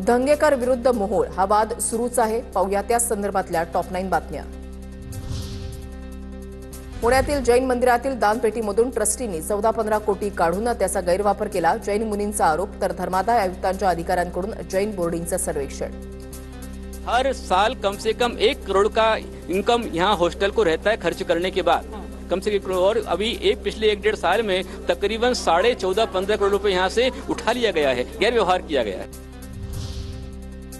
धंगेकर विरुद्ध मोहोळ हा वाद सुरूच आहे. पाहूया त्या संदर्भातल्या टॉप 9 बातम्या. पुण्यातील जैन मंदिरातील दानपेटीमधून ट्रस्टींनी 14-15 कोटी काढून त्याचा गैरवापर केला. जैन मुनींचा आरोप. तर धर्मादाय आयुक्तांच्या अधिकाऱ्यांकडून जैन बोर्डिंगचं सर्वेक्षण. हर साल कम से कम 1 करोड़ का इनकम यहाँ हॉस्टल को रहता है खर्च करने के बाद, कम से कम। और अभी पिछले 1-1.5 साल में तकरीबन 14.5-15 करोड़ रुपए यहाँ से उठा लिया गया है, गैर व्यवहार किया गया है।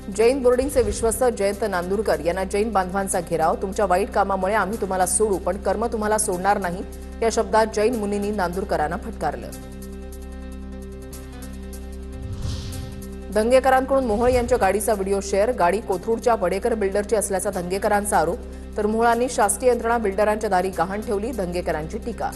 जैन बोर्डिंगचे विश्वस्त जयंत नांदुरकर यांना जैन बांधवांचा घेराव. तुमच्या वाईट कामामुळे आम्ही तुम्हाला सोडू, पण कर्म तुम्हाला सोडणार नाही, या शब्दात जैन मुनींनी नांदुरकरांना फटकारलं. धंगेकरांकडून मोहोळ यांच्या गाडीचा व्हिडिओ शेअर. गाडी कोथरूडच्या वडेकर बिल्डरची असल्याचा धंगेकरांचा आरोप. तर मोहोळांनी शासकीय यंत्रणा बिल्डरांच्या दारी गहाण ठेवली, धंगेकरांची टीका.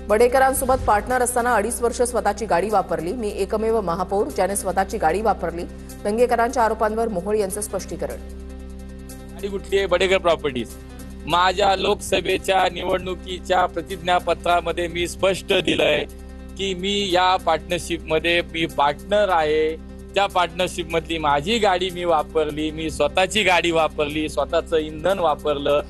वडेकरांसोबत पार्टनर असताना 2.5 वर्ष स्वतःची गाडी वापरली. मी एकमेव महापौर ज्याने स्वतःची गाडी वापरली. धंगेकरांच्या आरोपांवर मोहोळ यांचं स्पष्टीकरण. गाडी कुठली आहे? वडेकर प्रॉपर्टीज. माझ्या लोकसभेच्या निवडणुकीच्या प्रतिज्ञापत्रामध्ये मी स्पष्ट दिलंय की मी या पार्टनरशिपमध्ये मी पार्टनर आहे. त्या पार्टनरशिप मधली माझी गाडी मी वापरली, मी स्वतःची गाडी वापरली, स्वतःचं इंधन वापरलं.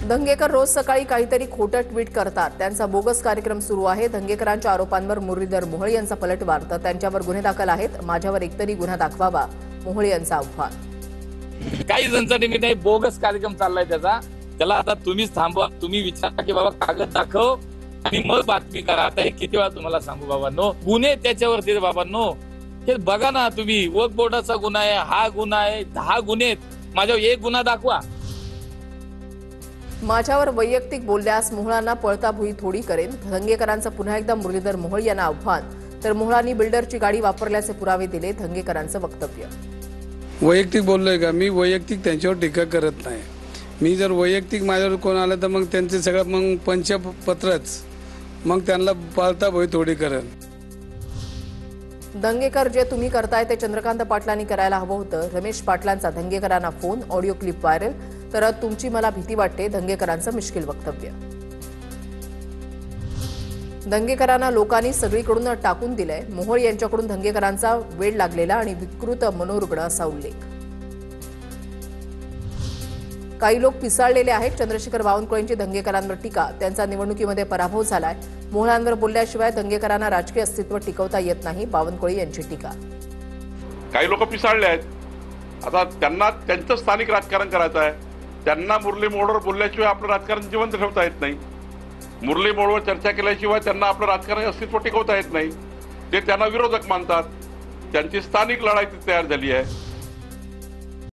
धंगेकर रोज सकाळी काहीतरी खोटं ट्विट करतात. त्यांचा बोगस कार्यक्रम सुरू आहे. धंगेकरांच्या आरोपांवर मुरलीधर मोहोळ यांचा पलटवार. तर त्यांच्यावर गुन्हे दाखल आहेत. माझ्यावर एकतरी गुन्हा दाखवावा, मोहोळ यांचं आव्हान. काही जणांसाठी मी नाही, बोगस कार्यक्रम चाललाय त्याला आता तुम्हीच थांबवा. तुम्ही विचारा की बाबा कागद दाखव आणि मग बातमी करा. आता हे किती वेळा तुम्हाला सांगू बाबांनो, गुन्हे त्याच्यावरती बाबांनो. हे बघा ना तुम्ही, वक्फ बोर्डाचा गुन्हा आहे, हा गुन्हा आहे, 10 गुन्हे आहेत. माझ्यावर एक गुन्हा दाखवा. माझ्यावर वैयक्तिक बोलल्यास मोहोळांना पळता भुई थोडी करेन. धंगेकरांचं पुन्हा एकदा मुरलीधर मोहोळ यांना आव्हान. तर मोहोळांनी बिल्डरची गाडी वापरल्याचे पुरावे दिले, धंगेकरांचं वक्तव्य. वैयक्तिक बोललोय का? मी वैयक्तिक त्यांच्यावर टीका करत नाही. मी जर वैयक्तिक माझ्यावर कोण आलं तर मग त्यांचे सगळं मग पंचपत्रच, मग त्यांना पळता भुई थोडी करेन. दंगेकर जे तुम्ही करताय ते चंद्रकांत पाटलांनी करायला हवं होतं. रमेश पाटलांचा धंगेकरांना फोन. Audio clip viral. तर तुमची मला भीती वाटते, धंगेकरांचं मिश्किल वक्तव्य. दंगेकरांना लोकांनी सगळीकडून टाकून दिलंय. मोहोळ यांच्याकडून धंगेकरांचा वेळ लागलेला आणि विकृत मनोरुग्ण असा उल्लेख. काही लोक पिसाळलेले आहेत. चंद्रशेखर बावनकुळेंची धंगेकरांवर टीका. त्यांचा निवडणुकीमध्ये पराभव झालाय. मोहोळांवर बोलल्याशिवाय धंगेकरांना राजकीय अस्तित्व टिकवता येत नाही, बावनकुळे यांची टीका. काही लोक पिसाळले आहेत. आता त्यांना त्यांचं स्थानिक राजकारण करायचं आहे. त्यांना मुरली मोहोळवर बोलल्याशिवाय आपलं राजकारण जिवंत ठेवता येत नाही. मुरली मोहोळवर चर्चा केल्याशिवाय त्यांना आपलं राजकारण अस्तित्व टिकवता येत नाही. ते त्यांना विरोधक मानतात. त्यांची स्थानिक लढाई तयार झाली आहे.